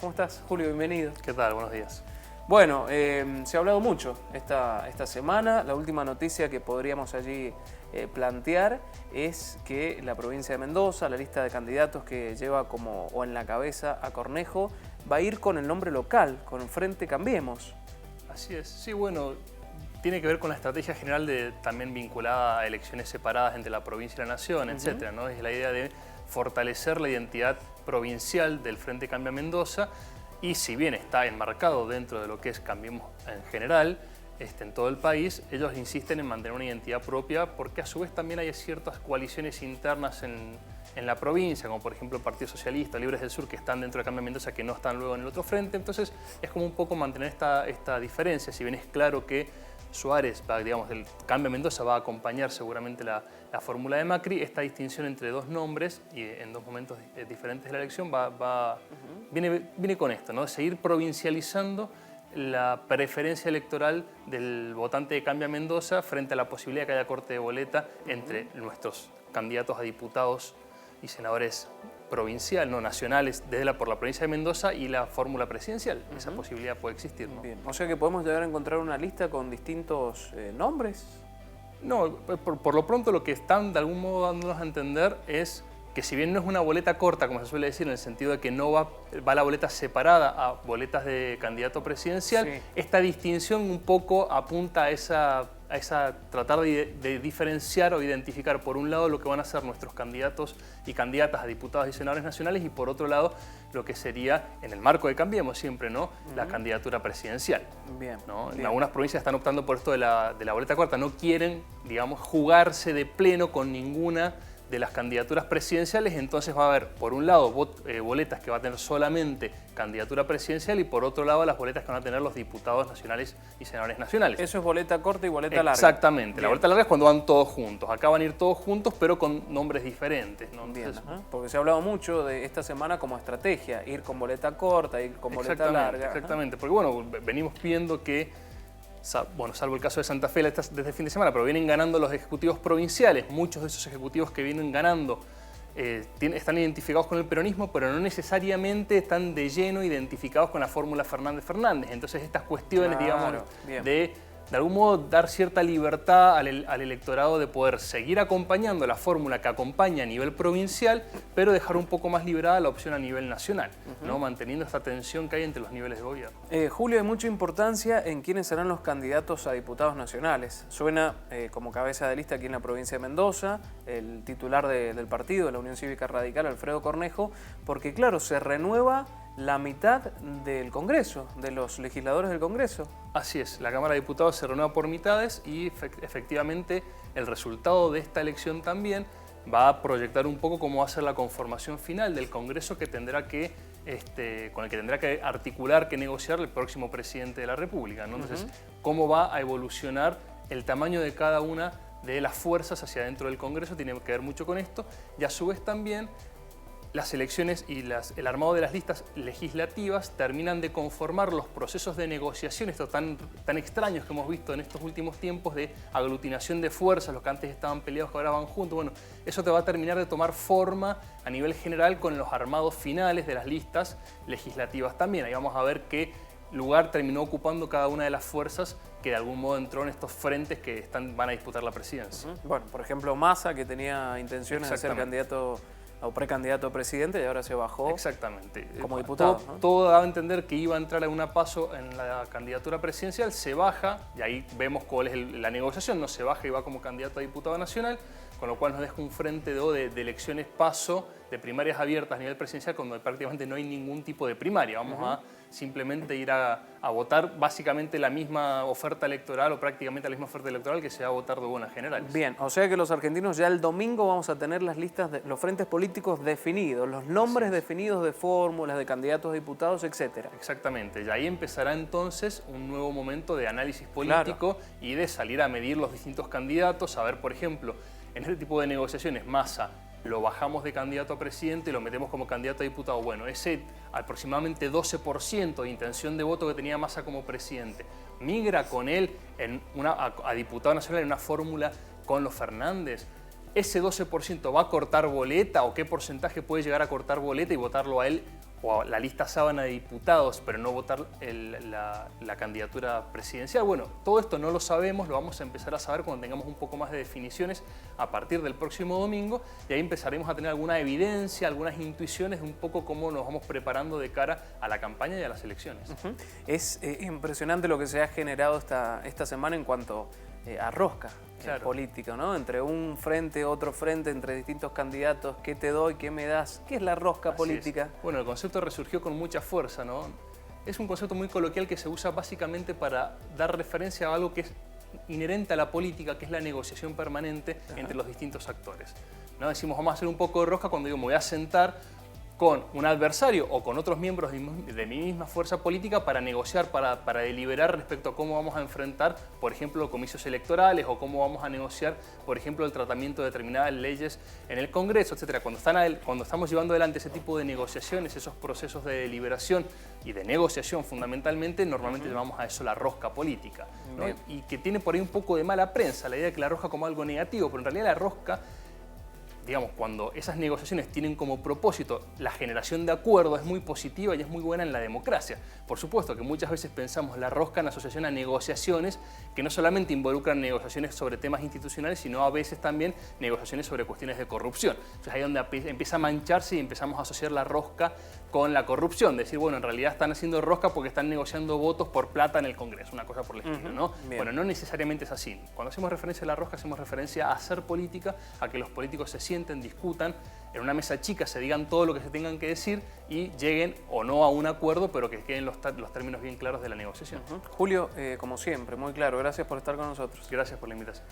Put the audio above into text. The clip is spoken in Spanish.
¿Cómo estás, Julio? Bienvenido. ¿Qué tal? Buenos días. Bueno, se ha hablado mucho esta semana. La última noticia que podríamos allí plantear es que la provincia de Mendoza, la lista de candidatos que lleva como o en la cabeza a Cornejo, va a ir con el nombre local, con Frente Cambiemos. Así es. Sí, bueno, tiene que ver con la estrategia general también vinculada a elecciones separadas entre la provincia y la nación, etcétera, ¿no? Es la idea de fortalecer la identidad provincial del Frente Cambia Mendoza y si bien está enmarcado dentro de lo que es Cambiemos en general, en todo el país, ellos insisten en mantener una identidad propia porque a su vez también hay ciertas coaliciones internas en la provincia, como por ejemplo el Partido Socialista, Libres del Sur, que están dentro de Cambia Mendoza, que no están luego en el otro frente. Entonces es como un poco mantener esta diferencia, si bien es claro que Suárez, digamos, del Cambia Mendoza va a acompañar seguramente la fórmula de Macri, esta distinción entre dos nombres y en dos momentos diferentes de la elección viene con esto, ¿no? De seguir provincializando la preferencia electoral del votante de Cambia Mendoza frente a la posibilidad de que haya corte de boleta entre nuestros candidatos a diputados y senadores provincial, no nacionales, por la provincia de Mendoza y la fórmula presidencial. Esa posibilidad puede existir, ¿no? Bien. O sea que podemos llegar a encontrar una lista con distintos nombres. No, por lo pronto lo que están de algún modo dándonos a entender es que si bien no es una boleta corta, como se suele decir, en el sentido de que no va la boleta separada a boletas de candidato presidencial, sí, esta distinción un poco apunta a tratar de diferenciar o identificar por un lado lo que van a ser nuestros candidatos y candidatas a diputados y senadores nacionales y por otro lado lo que sería, en el marco de Cambiemos siempre, ¿no? La candidatura presidencial. Bien, ¿no? bien. En algunas provincias están optando por esto de la boleta corta, no quieren, digamos, jugarse de pleno con ninguna de las candidaturas presidenciales, entonces va a haber, por un lado, boletas que va a tener solamente candidatura presidencial y por otro lado, las boletas que van a tener los diputados nacionales y senadores nacionales. Eso es boleta corta y boleta larga. Exactamente. Bien. La boleta larga es cuando van todos juntos. Acá van a ir todos juntos, pero con nombres diferentes, ¿no? Entonces, bien, porque se ha hablado mucho de esta semana como estrategia, ir con boleta corta, ir con boleta larga. Exactamente, porque bueno, venimos viendo que bueno, salvo el caso de Santa Fe desde el fin de semana, pero vienen ganando los ejecutivos provinciales. Muchos de esos ejecutivos que vienen ganando están identificados con el peronismo, pero no necesariamente están de lleno identificados con la fórmula Fernández-Fernández. Entonces estas cuestiones, digamos, de algún modo dar cierta libertad al electorado de poder seguir acompañando la fórmula que acompaña a nivel provincial, pero dejar un poco más liberada la opción a nivel nacional, ¿no? Manteniendo esta tensión que hay entre los niveles de gobierno. Julio, hay mucha importancia en quiénes serán los candidatos a diputados nacionales. Suena como cabeza de lista aquí en la provincia de Mendoza, el titular del partido, de la Unión Cívica Radical, Alfredo Cornejo, porque claro, se renueva la mitad del Congreso, de los legisladores del Congreso. Así es, la Cámara de Diputados se renueva por mitades y efectivamente el resultado de esta elección también va a proyectar un poco cómo va a ser la conformación final del Congreso que tendrá que, con el que tendrá que articular, que negociar el próximo presidente de la República, ¿no? Entonces, cómo va a evolucionar el tamaño de cada una de las fuerzas hacia dentro del Congreso tiene que ver mucho con esto y a su vez también las elecciones y el armado de las listas legislativas terminan de conformar los procesos de negociación, estos tan extraños que hemos visto en estos últimos tiempos de aglutinación de fuerzas, los que antes estaban peleados que ahora van juntos. Bueno, eso te va a terminar de tomar forma a nivel general con los armados finales de las listas legislativas también. Ahí vamos a ver qué lugar terminó ocupando cada una de las fuerzas que de algún modo entró en estos frentes que van a disputar la presidencia. Bueno, por ejemplo, Massa, que tenía intenciones de ser candidato o precandidato a presidente y ahora se bajó. Exactamente. Como diputado. Todo daba a entender que iba a entrar a una paso en la candidatura presidencial, se baja y ahí vemos cuál es la negociación, no se baja y va como candidato a diputado nacional, con lo cual nos deja un frente de elecciones paso, de primarias abiertas a nivel presidencial, cuando prácticamente no hay ningún tipo de primaria. Vamos a simplemente ir a votar básicamente la misma oferta electoral o prácticamente la misma oferta electoral que se va a votar de buenas generales. Bien, o sea que los argentinos ya el domingo vamos a tener las listas, los frentes políticos definidos, los nombres definidos de fórmulas, de candidatos a diputados, etc. Exactamente, y ahí empezará entonces un nuevo momento de análisis político y de salir a medir los distintos candidatos, a ver, por ejemplo, en este tipo de negociaciones, Massa lo bajamos de candidato a presidente y lo metemos como candidato a diputado. Bueno, ese aproximadamente 12% de intención de voto que tenía Massa como presidente migra con él a diputado nacional en una fórmula con los Fernández. ¿Ese 12% va a cortar boleta o qué porcentaje puede llegar a cortar boleta y votarlo a él o la lista sábana de diputados, pero no votar la candidatura presidencial. Bueno, todo esto no lo sabemos, lo vamos a empezar a saber cuando tengamos un poco más de definiciones a partir del próximo domingo, y ahí empezaremos a tener alguna evidencia, algunas intuiciones de un poco cómo nos vamos preparando de cara a la campaña y a las elecciones. Es impresionante lo que se ha generado esta semana en cuanto a rosca política, ¿no? Entre un frente, otro frente, entre distintos candidatos, ¿qué te doy, qué me das? ¿Qué es la rosca política? Bueno, el concepto resurgió con mucha fuerza, ¿no? Es un concepto muy coloquial que se usa básicamente para dar referencia a algo que es inherente a la política, que es la negociación permanente entre los distintos actores, ¿no? Decimos, vamos a hacer un poco de rosca cuando digo, me voy a sentar con un adversario o con otros miembros de mi misma fuerza política para negociar, para deliberar respecto a cómo vamos a enfrentar, por ejemplo, los comicios electorales, o cómo vamos a negociar, por ejemplo, el tratamiento de determinadas leyes en el Congreso, etc. Cuando estamos llevando adelante ese tipo de negociaciones, esos procesos de deliberación y de negociación fundamentalmente, normalmente llamamos a eso la rosca política, ¿no? Y que tiene por ahí un poco de mala prensa, la idea de que la rosca como algo negativo, pero en realidad la rosca, digamos, cuando esas negociaciones tienen como propósito la generación de acuerdos, es muy positiva y es muy buena en la democracia. Por supuesto que muchas veces pensamos la rosca en asociación a negociaciones que no solamente involucran negociaciones sobre temas institucionales, sino a veces también negociaciones sobre cuestiones de corrupción. Entonces ahí es donde empieza a mancharse y empezamos a asociar la rosca con la corrupción. Decir, bueno, en realidad están haciendo rosca porque están negociando votos por plata en el Congreso, una cosa por el estilo, ¿no? Bueno, no necesariamente es así. Cuando hacemos referencia a la rosca, hacemos referencia a hacer política, a que los políticos se sienten, discutan, en una mesa chica se digan todo lo que se tengan que decir y lleguen o no a un acuerdo, pero que queden los términos bien claros de la negociación. Julio, como siempre, muy claro, gracias por estar con nosotros. Gracias por la invitación.